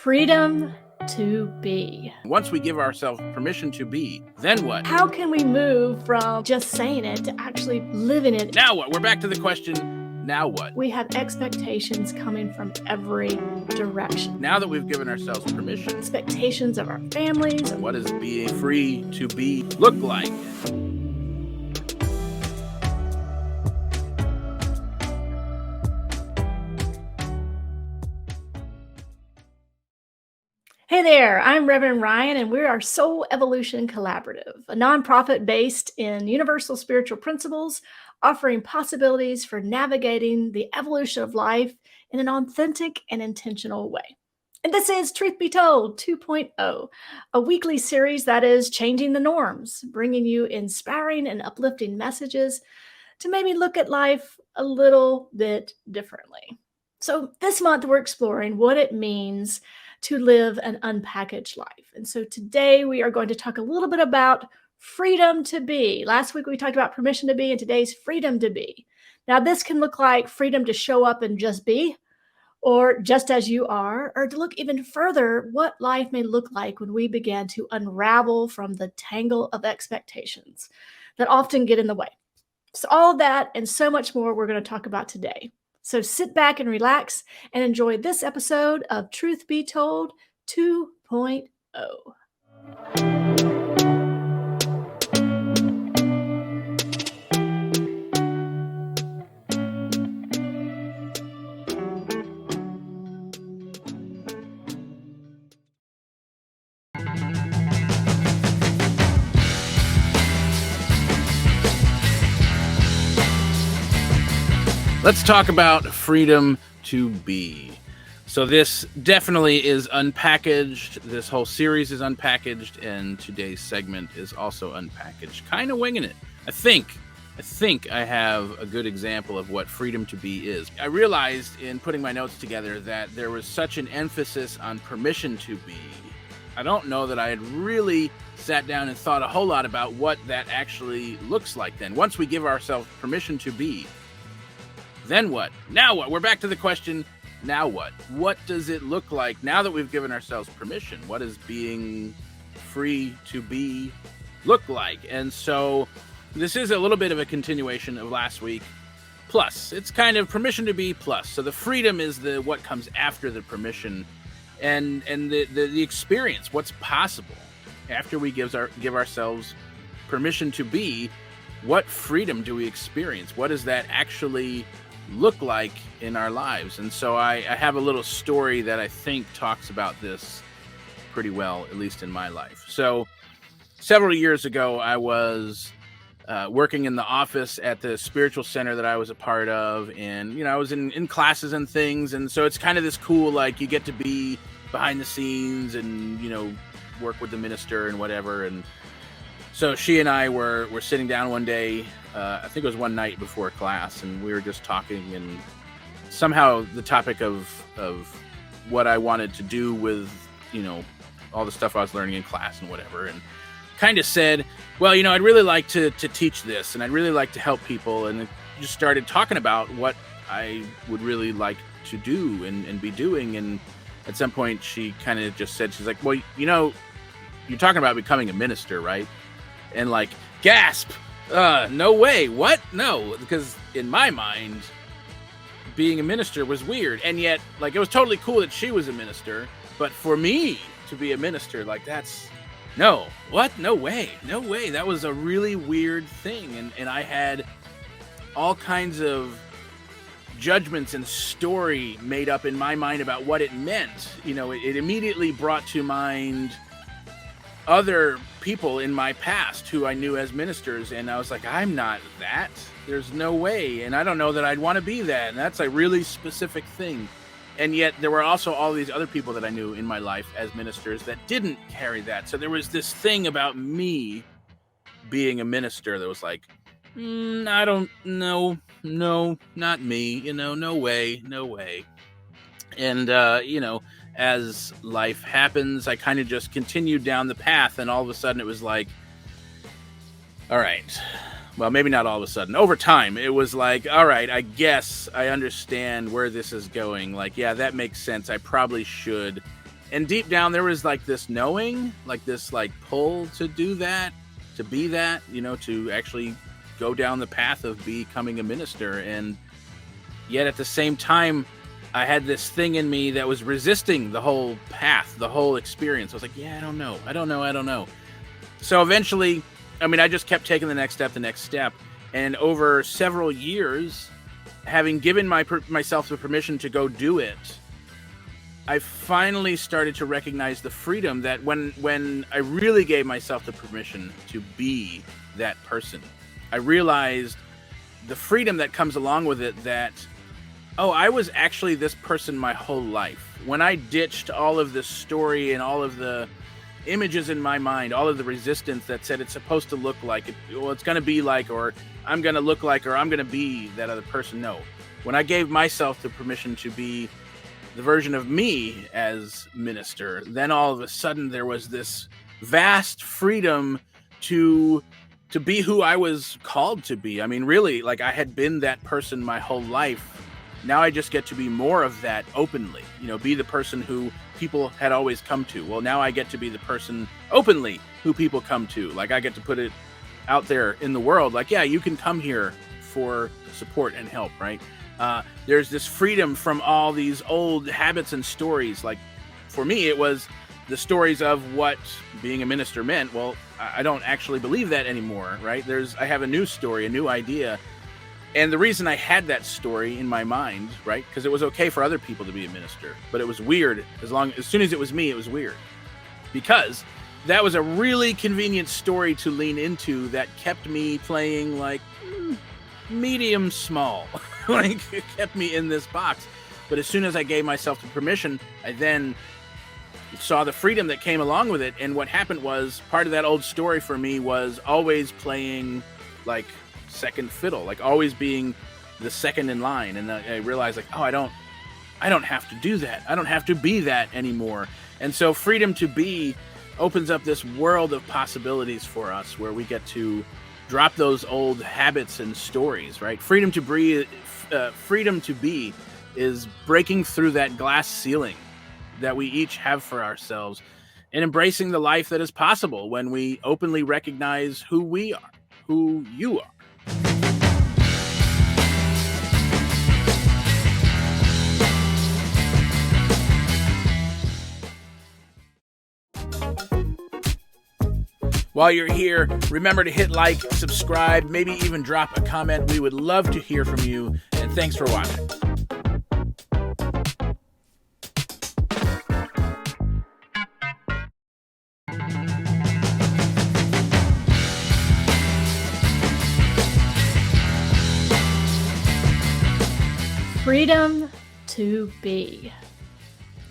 Freedom to be. Once we give ourselves permission to be, then what? How can we move from just saying it to actually living it? Now what? We're back to the question, now what? We have expectations coming from every direction. Now that we've given ourselves permission, Expectations of our families. what does being free to be look like? Hey there, I'm Reverend Ryan, and we're our Soul Evolution Collaborative, a nonprofit based in universal spiritual principles, offering possibilities for navigating the evolution of life in an authentic and intentional way. And this is Truth Be Told 2.0, a weekly series that is changing the norms, bringing you inspiring and uplifting messages to maybe look at life a little bit differently. So this month, we're exploring what it means to live an unpackaged life. And so today we are going to talk a little bit about freedom to be. Last week we talked about permission to be, and today's freedom to be. Now, this can look like freedom to show up and just be, or just as you are, or to look even further what life may look like when we begin to unravel from the tangle of expectations that often get in the way. So all of that and so much more we're going to talk about today. So sit back and relax and enjoy this episode of Truth Be Told 2.0. Let's talk about freedom to be. So this definitely is unpackaged. This whole series is unpackaged, and today's segment is also unpackaged. Kind of winging it. I think I have a good example of what freedom to be is. I realized in putting my notes together that there was such an emphasis on permission to be. I don't know that I had really sat down and thought a whole lot about what that actually looks like then. Once we give ourselves permission to be, then what? Now what? We're back to the question, now what? What does it look like now that we've given ourselves permission? What does being free to be look like? And so this is a little bit of a continuation of last week. Plus, it's kind of permission to be plus. So the freedom is the what comes after the permission, and the experience, what's possible after we give ourselves permission to be. What freedom do we experience? What does that actually look like in our lives? And so I have a little story that I think talks about this pretty well, at least in my life. So several years ago, I was working in the office at the spiritual center that I was a part of, and I was in classes and things, and so it's kind of this cool, like, you get to be behind the scenes and work with the minister and whatever. And so she and I were sitting down one day, I think it was one night before class, and we were just talking, and somehow the topic of what I wanted to do with, all the stuff I was learning in class and whatever, and kind of said, well, I'd really like to teach this, and I'd really like to help people, and just started talking about what I would really like to do and be doing. And at some point she kind of just said, she's like, well, you're talking about becoming a minister, right? And like, gasp, no way, what? No, because in my mind, being a minister was weird. And yet, like, it was totally cool that she was a minister, but for me to be a minister, like, that's, no, what? No way. That was a really weird thing. And I had all kinds of judgments and story made up in my mind about what it meant. It immediately brought to mind other people in my past who I knew as ministers, and I was like, I'm not that. There's no way, and I don't know that I'd want to be that, and that's a really specific thing. And yet there were also all these other people that I knew in my life as ministers that didn't carry that. So there was this thing about me being a minister that was like, I don't know, no, not me, no way. And as life happens, I kind of just continued down the path, and all of a sudden it was like, all right, well, maybe not all of a sudden. Over time, it was like, all right, I guess I understand where this is going. Like, yeah, that makes sense. I probably should And deep down, there was like this knowing, like this like pull to do that, to be that, to actually go down the path of becoming a minister. And yet at the same time, I had this thing in me that was resisting the whole path, the whole experience. I was like, yeah, I don't know. So eventually, I just kept taking the next step. And over several years, having given myself the permission to go do it, I finally started to recognize the freedom that when I really gave myself the permission to be that person, I realized the freedom that comes along with it, that, oh, I was actually this person my whole life. When I ditched all of the story and all of the images in my mind, all of the resistance that said it's supposed to look like, it's going to be like, or I'm going to look like, or I'm going to be that other person. No. When I gave myself the permission to be the version of me as minister, then all of a sudden there was this vast freedom to be who I was called to be. Really, like, I had been that person my whole life. Now I just get to be more of that openly, be the person who people had always come to. Well, now I get to be the person openly who people come to. Like, I get to put it out there in the world, like, yeah, you can come here for support and help, right? There's this freedom from all these old habits and stories. Like, for me, it was the stories of what being a minister meant. Well, I don't actually believe that anymore, right? I have a new story, a new idea. And the reason I had that story in my mind, right? Because it was okay for other people to be a minister, but it was weird. As soon as it was me, it was weird. Because that was a really convenient story to lean into that kept me playing like medium small. Like, it kept me in this box. But as soon as I gave myself the permission, I then saw the freedom that came along with it. And what happened was, part of that old story for me was always playing like second fiddle, like always being the second in line. And I realized, like, oh, I don't have to do that. I don't have to be that anymore. And so freedom to be opens up this world of possibilities for us, where we get to drop those old habits and stories, right? Freedom to be is breaking through that glass ceiling that we each have for ourselves and embracing the life that is possible when we openly recognize who we are, who you are. While you're here, remember to hit like, subscribe, maybe even drop a comment. We would love to hear from you, and thanks for watching. Freedom to be.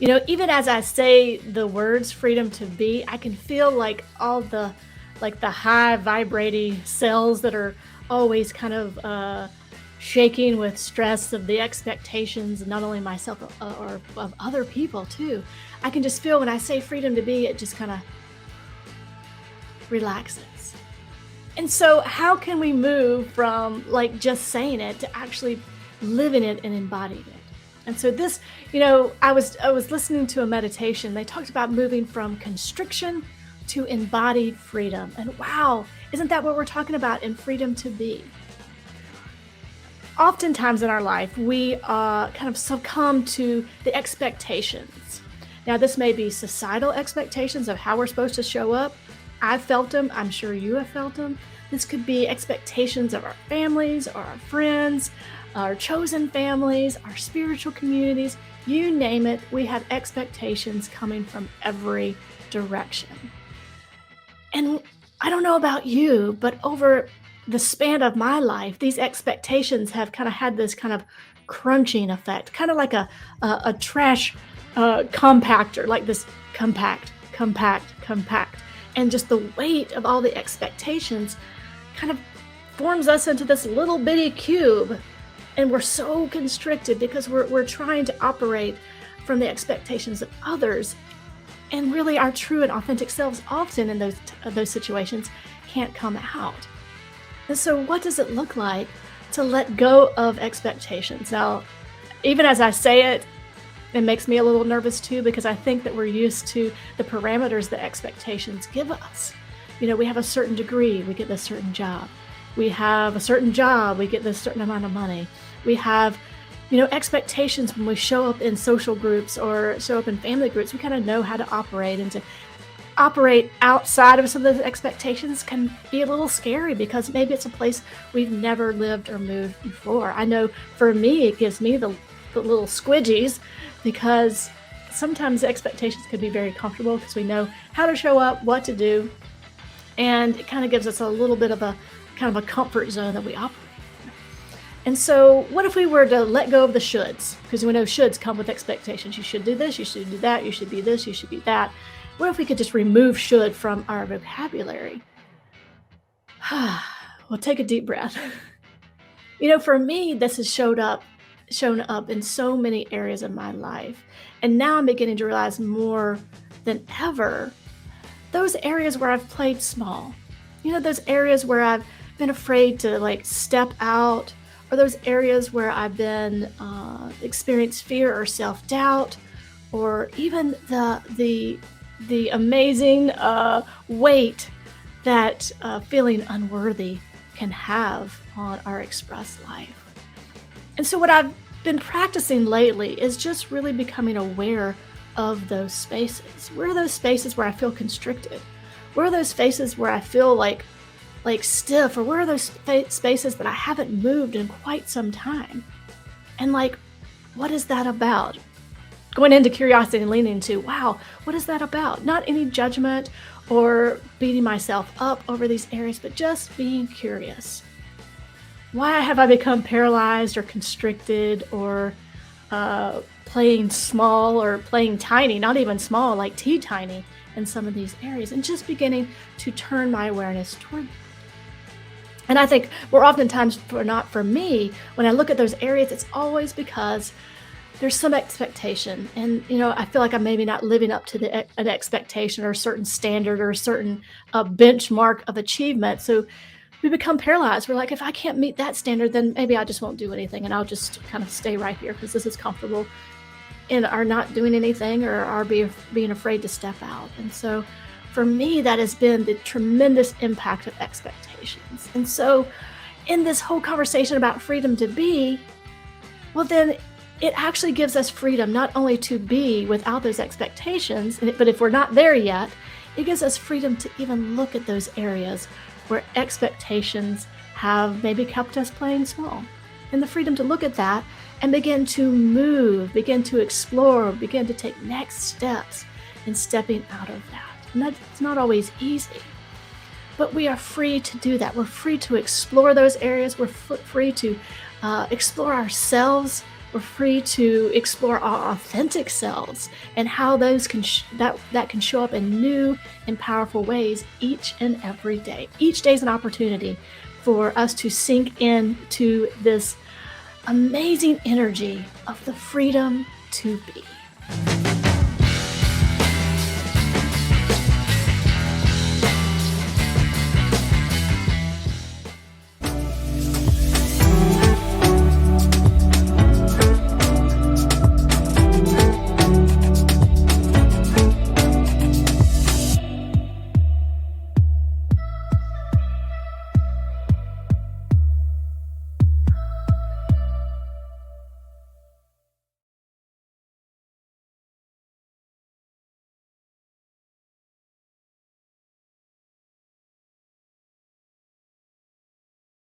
Even as I say the words freedom to be, I can feel like all the high vibrating cells that are always kind of shaking with stress of the expectations, not only myself or of other people too. I can just feel when I say freedom to be, it just kind of relaxes. And so how can we move from like just saying it to actually living it and embodying it? And so this, I was listening to a meditation. They talked about moving from constriction to embodied freedom. And wow, isn't that what we're talking about in freedom to be? Oftentimes in our life, we kind of succumb to the expectations. Now, this may be societal expectations of how we're supposed to show up. I've felt them. I'm sure you have felt them. This could be expectations of our families or our friends, our chosen families, our spiritual communities. You name it, we have expectations coming from every direction. And I don't know about you, but over the span of my life, these expectations have kind of had this kind of crunching effect, kind of like a trash compactor, like this compact. And just the weight of all the expectations kind of forms us into this little bitty cube. And we're so constricted because we're trying to operate from the expectations of others. And really our true and authentic selves often in those situations can't come out. And so what does it look like to let go of expectations? Now, even as I say it, It makes me a little nervous too, because I think that we're used to the parameters that expectations give us. We have a certain degree, we get this certain job. We have a certain job, we get this certain amount of money. We have, expectations when we show up in social groups or show up in family groups. We kind of know how to operate, and to operate outside of some of those expectations can be a little scary, because maybe it's a place we've never lived or moved before. I know for me, it gives me the little squidgies, because sometimes the expectations can be very comfortable because we know how to show up, what to do, and it kind of gives us a little bit of a kind of a comfort zone that we operate in. And so what if we were to let go of the shoulds? Because we know shoulds come with expectations. You should do this, you should do that, you should be this, you should be that. What if we could just remove should from our vocabulary? Well, take a deep breath. For me, this has shown up in so many areas of my life. And now I'm beginning to realize more than ever those areas where I've played small. Those areas where I've been afraid to step out, or those areas where I've been experienced fear or self-doubt, or even the amazing weight that feeling unworthy can have on our express life. And so what I've been practicing lately is just really becoming aware of those spaces. Where are those spaces where I feel constricted? Where are those spaces where I feel like stiff? Or where are those spaces that I haven't moved in quite some time? And what is that about? Going into curiosity and leaning into, wow, what is that about? Not any judgment or beating myself up over these areas, but just being curious. Why have I become paralyzed or constricted, or playing small or playing tiny, not even small, like teeny in some of these areas, and just beginning to turn my awareness toward them. And I think more oftentimes, for me, when I look at those areas, it's always because there's some expectation, and I feel like I'm maybe not living up to an expectation or a certain standard or a certain benchmark of achievement. So we become paralyzed. We're like, if I can't meet that standard, then maybe I just won't do anything, and I'll just kind of stay right here because this is comfortable, and are not doing anything, or are being afraid to step out. And so for me, that has been the tremendous impact of expectations. And so in this whole conversation about freedom to be, well, then it actually gives us freedom not only to be without those expectations, but if we're not there yet, it gives us freedom to even look at those areas where expectations have maybe kept us playing small. And the freedom to look at that and begin to move, begin to explore, begin to take next steps in stepping out of that. And that's not always easy, but we are free to do that. We're free to explore those areas. We're free to explore ourselves. We're free to explore our authentic selves, and how those can that can show up in new and powerful ways each and every day. Each day is an opportunity for us to sink into this amazing energy of the freedom to be.